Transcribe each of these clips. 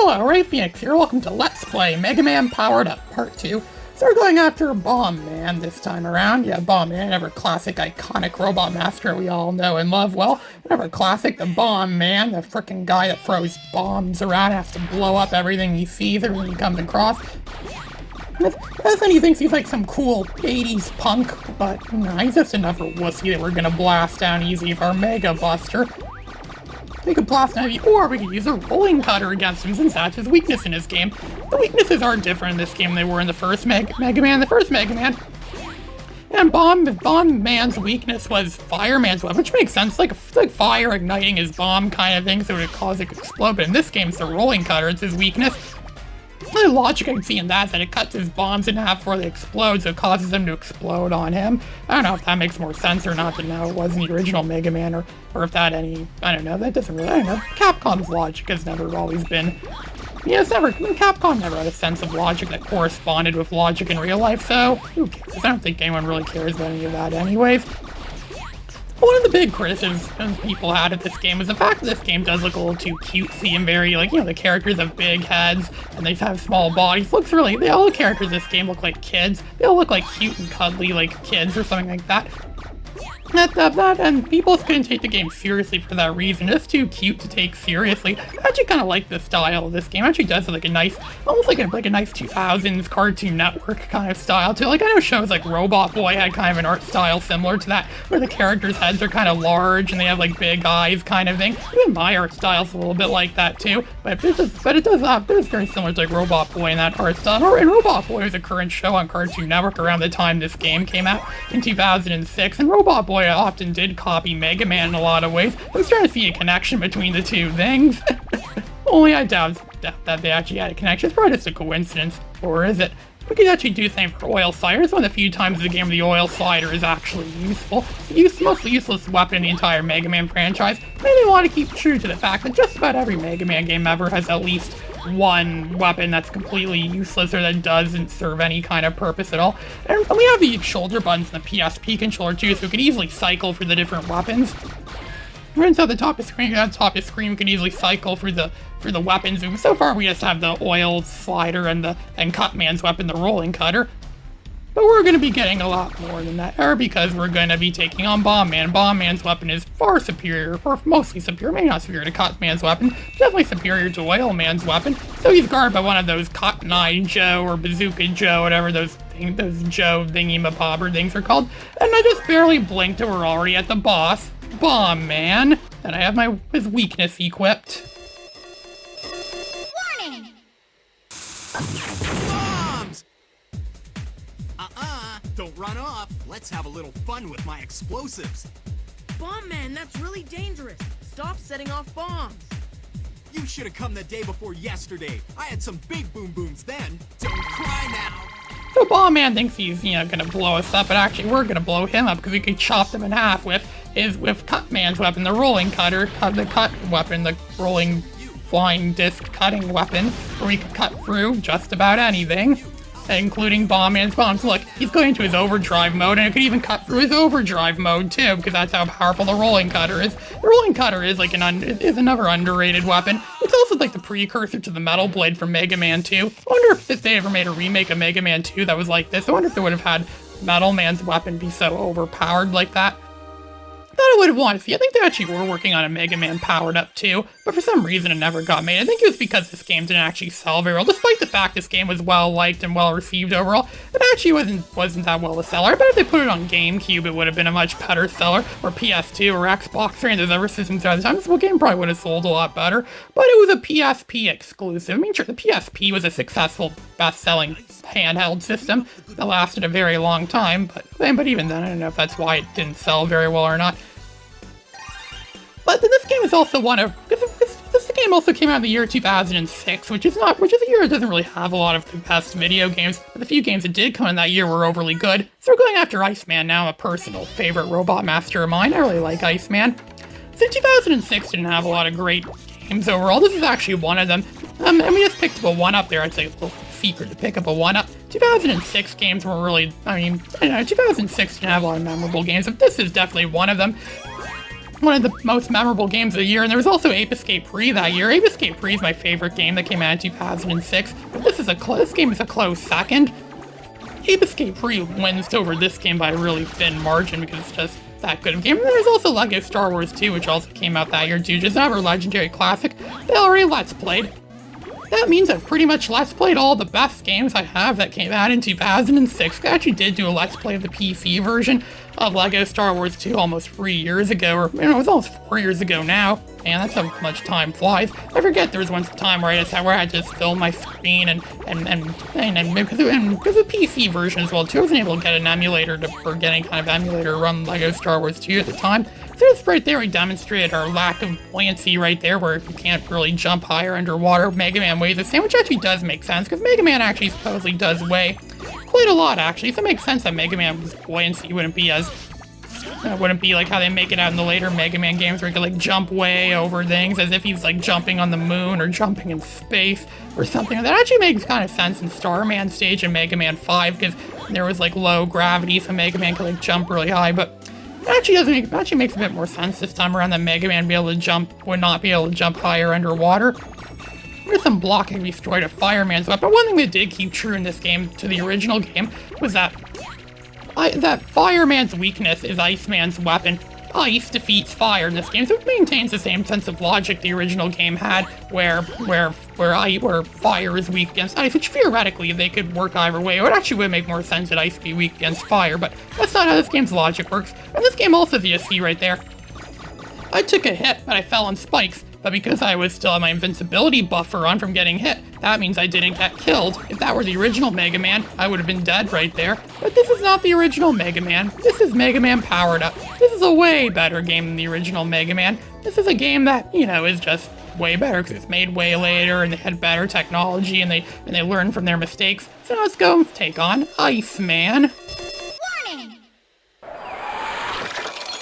Hello, Ray Phoenix here. Welcome to Let's Play Mega Man Powered Up Part 2. So we're going after Bomb Man this time around. Yeah, Bomb Man, ever classic, iconic robot master we all know and love well. Ever classic, the Bomb Man, the frickin' guy that throws bombs around, has to blow up everything he sees, everything he comes across. As he thinks he's like some cool 80s punk, but no, he's just another wussy that we're gonna blast down easy with our Mega Buster. We could blast down easy, or we could use a rolling cutter against him since that's his weakness in this game. The weaknesses are different in this game than they were in the first Mega Man. The first Mega Man. And Bomb Man's weakness was Fireman's weapon, which makes sense, like fire igniting his bomb kind of thing, so it would cause it to explode. But in this game, it's the rolling cutter, it's his weakness. The logic I can see in that is that it cuts his bombs in half before they explode, so it causes them to explode on him. I don't know if that makes more sense or not, to know it wasn't the original Mega Man, or if that I don't know, that doesn't really, I don't know. Capcom's logic has never always been, Capcom never had a sense of logic that corresponded with logic in real life, so who cares? I don't think anyone really cares about any of that anyways. One of the big criticisms people had of this game was the fact that this game does look a little too cutesy and very, the characters have big heads and they have small bodies. All the characters in this game look like kids. They all look like cute and cuddly like kids or something like that. And people couldn't take the game seriously for that reason. It's too cute to take seriously. I actually kind of like the style of this game. It actually does like a nice, almost like a nice 2000s Cartoon Network kind of style too. Like I know shows like Robot Boy had kind of an art style similar to that, where the characters' heads are kind of large and they have like big eyes kind of thing. Even my art style's a little bit like that too. But it is very similar to like Robot Boy in that art style. And Robot Boy was a current show on Cartoon Network around the time this game came out in 2006, and Robot Boy often did copy Mega Man in a lot of ways. I was trying to see a connection between the two things. Only I doubt that they actually had a connection. It's probably just a coincidence. Or is it? We could actually do the same for Oil Slider. It's one of the few times in the game where the Oil Slider is actually useful. It's the most useless weapon in the entire Mega Man franchise. And they want to keep true to the fact that just about every Mega Man game ever has at least one weapon that's completely useless or that doesn't serve any kind of purpose at all. And we have the shoulder buttons in the PSP controller too, so we can easily cycle through the different weapons. Right at the top of the screen, we can easily cycle through the weapons. And so far, we just have the Oil Slider and Cutman's weapon, the Rolling Cutter. But we're going to be getting a lot more than that, because we're going to be taking on Bomb Man. Bomb Man's weapon is far superior, or mostly superior, maybe not superior to Cutman's weapon, definitely superior to Oil Man's weapon. So he's guarded by one of those Cotton Eye Joe or Bazooka Joe, whatever those Joe thingy-mabobber things are called. And I just barely blinked and we're already at the boss, Bomb Man. And I have his weakness equipped. Warning! Bombs! Don't run off. Let's have a little fun with my explosives. Bomb Man, that's really dangerous. Stop setting off bombs. You should have come the day before yesterday. I had some big boom booms then. Don't cry now. So Bomb Man thinks he's, gonna blow us up, but actually we're gonna blow him up because we could chop them in half with Cutman's weapon, the rolling cutter, the cut weapon, the rolling flying disc cutting weapon, where we could cut through just about anything, including Bomb Man's bombs. Look, he's going into his overdrive mode, and it could even cut through his overdrive mode too, because that's how powerful the rolling cutter is. The rolling cutter is like is another underrated weapon. It's also like the precursor to the Metal Blade from Mega Man 2. I wonder if they ever made a remake of Mega Man 2 that was like this. I wonder if they would have had Metal Man's weapon be so overpowered like that. I would have wanted to see. I think they actually were working on a Mega Man Powered Up too, but for some reason it never got made. I think it was because this game didn't actually sell very well, despite the fact this game was well liked and well received overall. It actually wasn't that well a seller. I bet if they put it on GameCube, it would have been a much better seller, or PS2 or Xbox or any of those other systems at the time. This game probably would have sold a lot better, but it was a PSP exclusive. I mean, sure, the PSP was a successful, best-selling handheld system that lasted a very long time, but even then, I don't know if that's why it didn't sell very well or not. But this game is also this game also came out in the year 2006, which is a year that doesn't really have a lot of the best video games, but the few games that did come in that year were overly good. So we're going after Iceman now, a personal favorite robot master of mine. I really like Iceman. So 2006 didn't have a lot of great games overall. This is actually one of them. And we just picked up a 1-up there. I'd say a little secret to pick up a 1-up. 2006 games were really, 2006 didn't have a lot of memorable games, but this is definitely one of them. one of the most memorable games of the year, and there was also Ape Escape Pre that year. Ape Escape Pre is my favorite game that came out in 2006, but this game is a close second. Ape Escape Pre wins over this game by a really thin margin because it's just that good of a game. And there's also LEGO Star Wars 2, which also came out that year too, just another legendary classic. They already Let's Played. That means I've pretty much Let's Played all the best games I have that came out in 2006. I actually did do a Let's Play of the PC version of LEGO Star Wars 2 almost 3 years ago, or it was almost 4 years ago now. Man, that's how much time flies. I forget there was once a time where I had to just film my screen and because the PC version as well too, I wasn't able to get an emulator or get any kind of emulator to run LEGO Star Wars 2 at the time. So it's right there we demonstrated our lack of buoyancy right there, where you can't really jump higher underwater. Mega Man weighs the same, which actually does make sense, because Mega Man actually supposedly does weigh quite a lot actually, so it makes sense that Mega Man's buoyancy wouldn't be like how they make it out in the later Mega Man games where he can like jump way over things as if he's like jumping on the moon or jumping in space or something. That actually makes kind of sense in Starman stage in Mega Man 5 because there was like low gravity, so Mega Man could like jump really high, but it actually makes a bit more sense this time around that Mega Man would not be able to jump higher underwater. There's some blocking destroyed a Fireman's weapon. One thing that did keep true in this game to the original game was that Fireman's weakness is Iceman's weapon. Ice defeats fire in this game, so it maintains the same sense of logic the original game had, where fire is weak against ice, which theoretically they could work either way. It actually would make more sense that ice be weak against fire, but that's not how this game's logic works. And this game also, as you see right there, I took a hit, but I fell on spikes. But because I was still on my invincibility buffer on from getting hit, that means I didn't get killed. If that were the original Mega Man, I would have been dead right there. But this is not the original Mega Man. This is Mega Man Powered Up. This is a way better game than the original Mega Man. This is a game that, is just way better because it's made way later and they had better technology and they learned from their mistakes. So let's go take on Iceman. Warning!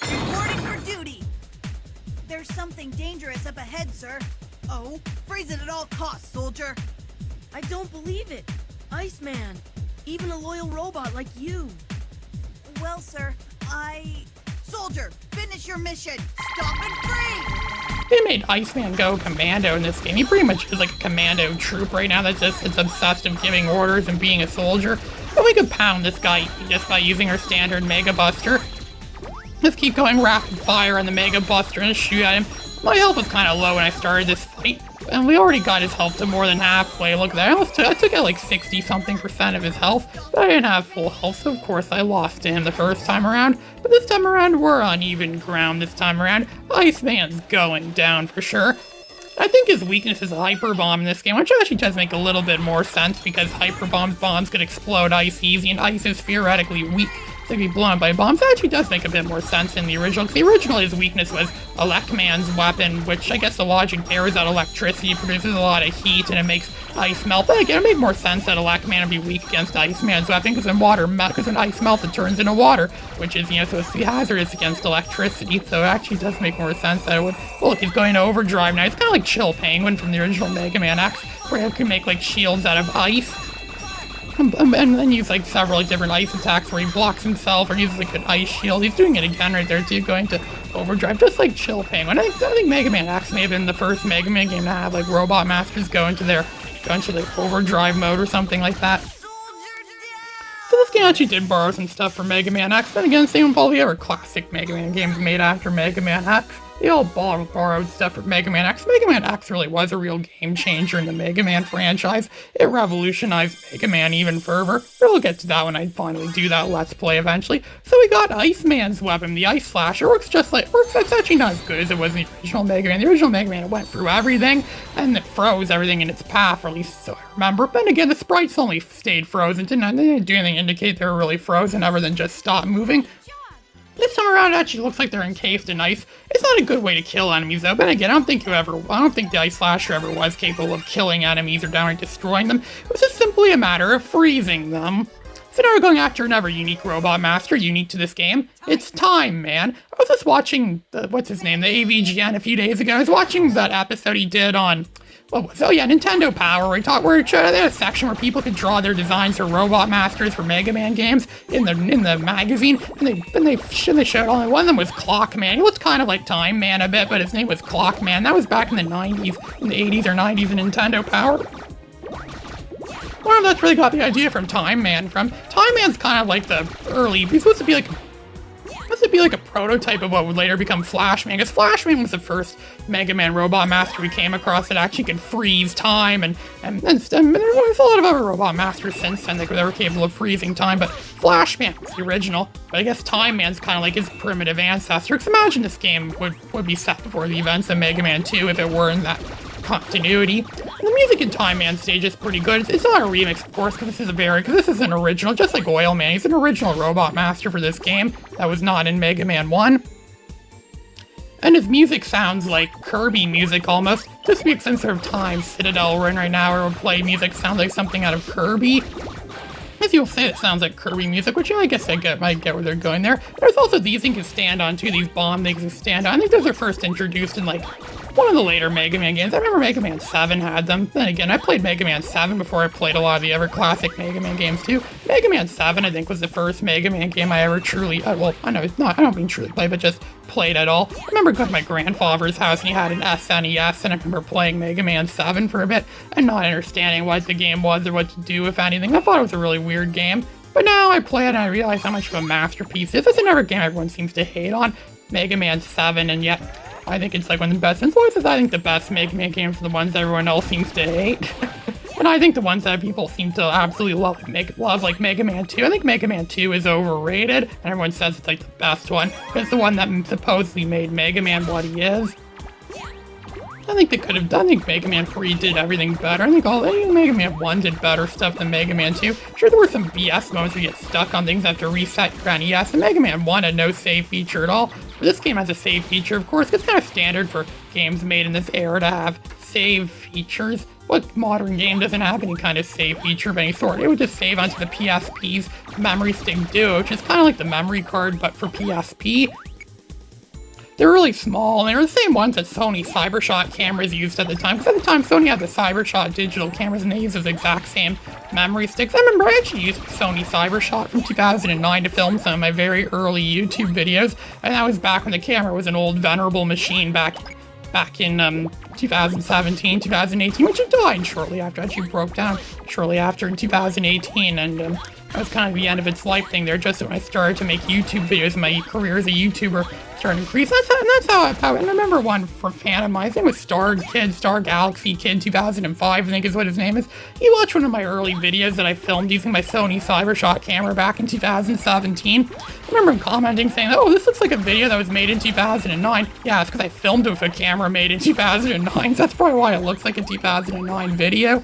Reporting for duty. There's something dangerous up ahead, sir. Oh, freeze it at all costs, soldier. I don't believe it. Iceman. Even a loyal robot like you. Well, sir, Soldier, finish your mission. Stop and freeze! They made Iceman go commando in this game. He pretty much is like a commando troop right now it's obsessed with giving orders and being a soldier. But we could pound this guy just by using our standard Mega Buster. Just keep going rapid fire on the Mega Buster and shoot at him. My health was kind of low when I started this fight, and we already got his health to more than halfway. Look at that, I took out like 60-something% of his health, but I didn't have full health, so of course I lost to him the first time around. But this time around, we're on even ground this time around. Iceman's going down for sure. I think his weakness is Hyper Bomb in this game, which actually does make a little bit more sense because Hyper bombs could explode ice easy, and ice is theoretically weak to be blown up by bombs. That actually does make a bit more sense in the original, because the original, his weakness was Elecman's weapon, which I guess the logic there is that electricity produces a lot of heat and it makes ice melt. But again, it made more sense that Elecman would be weak against Iceman's weapon, because when ice melts, it turns into water, which is, supposed to be hazardous against electricity. So it actually does make more sense that it would. Well, look, he's going to overdrive now. It's kind of like Chill Penguin from the original Mega Man X, where it can make like shields out of ice. And then use like several different ice attacks where he blocks himself or uses like an ice shield. He's doing it again right there too, going to overdrive, just like Chill Penguin. I think Mega Man X may have been the first Mega Man game to have like Robot Masters go into like overdrive mode or something like that. So this game actually did borrow some stuff from Mega Man X. Then again, same with all the other classic Mega Man games made after Mega Man X. They all borrowed stuff from Mega Man X. Mega Man X really was a real game changer in the Mega Man franchise. It revolutionized Mega Man even further. But we'll get to that when I finally do that Let's Play eventually. So we got Iceman's weapon, the Ice Slasher. It's actually not as good as it was in the original Mega Man. The original Mega Man, it went through everything, and it froze everything in its path, or at least so I remember. But again, the sprites only stayed frozen. They didn't do anything to indicate they were really frozen other than just stop moving. This time around, it actually looks like they're encased in ice. It's not a good way to kill enemies, though. But again, I don't think the Ice Slasher ever was capable of killing enemies or downright destroying them. It was just simply a matter of freezing them. So now we're going after another unique Robot Master, unique to this game. It's Time Man. I was just watching the AVGN a few days ago. I was watching that episode he did on what was it? Oh yeah, Nintendo Power. Where it showed, they had a section where people could draw their designs for Robot Masters for Mega Man games in the magazine, and they showed only one of them was Clockman. He looked kind of like Time Man a bit, but his name was Clockman. That was back in the 90s, in the 80s or 90s in Nintendo Power. I wonder if that's where they got the idea from Time Man from. Time Man's kind of like the early, he's supposed to be like a prototype of what would later become Flashman, because Flashman was the first Mega Man Robot Master we came across that actually could freeze time, and there's a lot of other Robot Masters since then that were capable of freezing time, but Flashman was the original. But I guess Time Man's kind of like his primitive ancestor, because imagine this game would be set before the events of Mega Man 2 if it were in that continuity. And the music in Time Man stage is pretty good. It's not a remix, of course, because this is an original, just like Oil Man. He's an original Robot Master for this game that was not in Mega Man 1. And his music sounds like Kirby music almost. Just to be some sort of time Citadel we're in right now, where it would play music sounds like something out of Kirby. As you'll say, it sounds like Kirby music, which I guess might get where they're going there. There's also these things you can stand on too, these bomb things you stand on. I think those are first introduced in like one of the later Mega Man games. I remember Mega Man 7 had them. Then again, I played Mega Man 7 before I played a lot of the other classic Mega Man games too. Mega Man 7, I think, was the first Mega Man game I ever truly, well, I know it's not, I don't mean truly play, but just played at all. I remember going to my grandfather's house and he had an SNES, and I remember playing Mega Man 7 for a bit and not understanding what the game was or what to do, if anything. I thought it was a really weird game. But now I play it and I realize how much of a masterpiece it is. This is another game everyone seems to hate on, Mega Man 7, and yet I think it's like one of the best. And voices, I think the best Mega Man games are the ones that everyone else seems to hate. And I think the ones that people seem to absolutely love, like Mega Man 2. I think Mega Man 2 is overrated, and everyone says it's like the best one. It's the one that supposedly made Mega Man what he is. I think they could have done. I think Mega Man 3 did everything better. I think Mega Man 1 did better stuff than Mega Man 2. Sure, there were some BS moments where you get stuck on things after reset your NES, and Mega Man 1 had no save feature at all. But this game has a save feature, of course. It's kind of standard for games made in this era to have save features. What modern game doesn't have any kind of save feature of any sort? It would just save onto the PSP's memory stick Duo, which is kind of like the memory card, but for PSP. They're really small, and they're the same ones that Sony Cybershot cameras used at the time. Because at the time, Sony had the Cybershot digital cameras, and they used those exact same memory sticks. I remember I actually used Sony Cybershot from 2009 to film some of my very early YouTube videos, and that was back when the camera was an old venerable machine back in 2017, 2018, which it died shortly after. Actually broke down shortly after in 2018, and that was kind of the end of its life thing there, just when I started to make YouTube videos. My career as a YouTuber started to increase. That's how and I remember one for fan of mine, I think it was Star Galaxy Kid 2005, I think is what his name is. He watched one of my early videos that I filmed using my Sony Cybershot camera back in 2017. I remember him commenting saying, oh, this looks like a video that was made in 2009. Yeah, it's because I filmed it with a camera made in 2009, so that's probably why it looks like a 2009 video.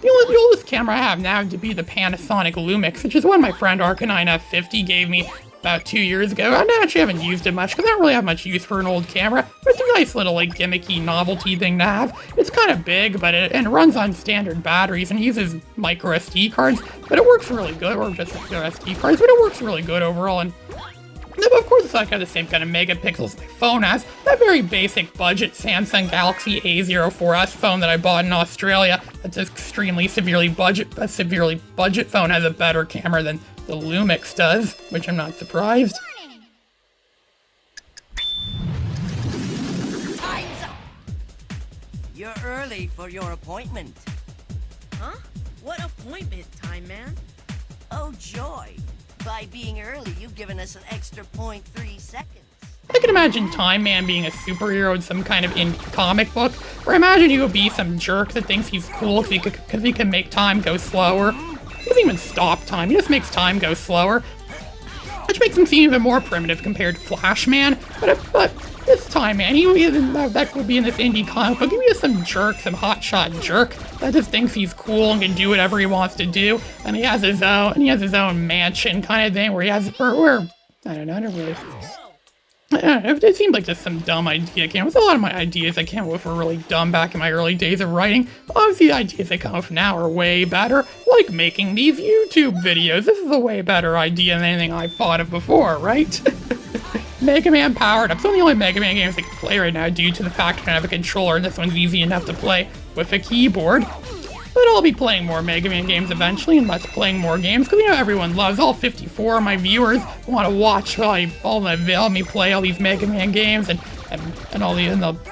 The oldest camera I have now to be the Panasonic Lumix, which is one my friend Arcanine F50 gave me about 2 years ago. I actually haven't used it much because I don't really have much use for an old camera, but it's a nice little like gimmicky novelty thing to have. It's kind of big, but it runs on standard batteries and uses micro SD cards, but it works really good, or just regular SD cards, but it works really good overall. And of course, it's not got the same kind of megapixels my phone has. That very basic budget Samsung Galaxy A04s phone that I bought in Australia, that's extremely severely budget phone, has a better camera than the Lumix does, which I'm not surprised. Time's up! You're early for your appointment. Huh? What appointment, Time Man? Oh, joy. By being early, you've given us an extra 0.3 seconds. I can imagine Time Man being a superhero in some kind of comic book, or imagine he would be some jerk that thinks he's cool because he can make time go slower. He doesn't even stop time, he just makes time go slower, which makes him seem even more primitive compared to Flash Man. But this Time Man, that would be in this indie comic book. He'd be some jerk, some hotshot jerk that just thinks he's cool and can do whatever he wants to do, and he has his own mansion kind of thing where he has, I don't know, it seemed like just some dumb idea. With a lot of my ideas I came up with were really dumb back in my early days of writing. Obviously, the ideas I come up with now are way better, like making these YouTube videos. This is a way better idea than anything I've thought of before, right? Mega Man Powered Up. It's one of the only Mega Man games I can play right now due to the fact I don't have a controller, and this one's easy enough to play with a keyboard. But I'll be playing more Mega Man games eventually, and Let's Playing more games, because, you know, everyone loves, all 54 of my viewers want to watch all me play all these Mega Man games, and all the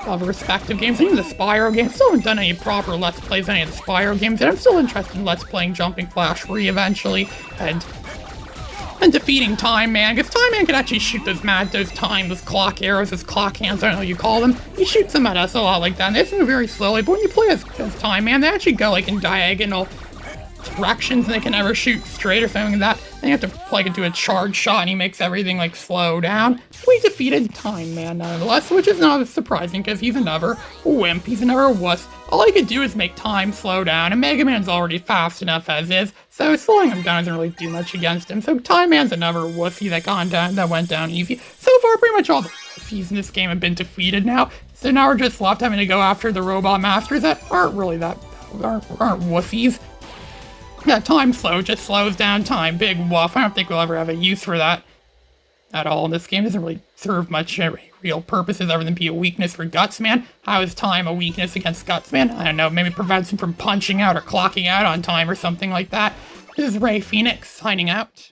other respective games, even the Spyro games. Still haven't done any proper Let's Plays on any of the Spyro games, and I'm still interested in Let's Playing Jumping Flash 3 eventually, and defeating Time Man, because Time Man can actually shoot those clock arrows, those clock hands, I don't know what you call them. He shoots them at us a lot like that, and they move very slowly, but when you play as Time Man, they actually go, like, in diagonal directions, and they can never shoot straight or something like that. Then you have to, like, do a charge shot, and he makes everything, like, slow down. We defeated Time Man, nonetheless, which is not surprising, because he's another wimp, he's another wuss. All he could do is make time slow down, and Mega Man's already fast enough as is, so slowing him down doesn't really do much against him. So Time Man's another wussy that went down easy. So far, pretty much all the wussies in this game have been defeated now, so now we're just left having to go after the Robot Masters that aren't wussies. Yeah, time slow just slows down time. Big woof. I don't think we'll ever have a use for that at all. This game doesn't really serve much real purposes other than be a weakness for Gutsman. How is time a weakness against Gutsman? I don't know, maybe prevents him from punching out or clocking out on time or something like that. This is Ray Phoenix signing out.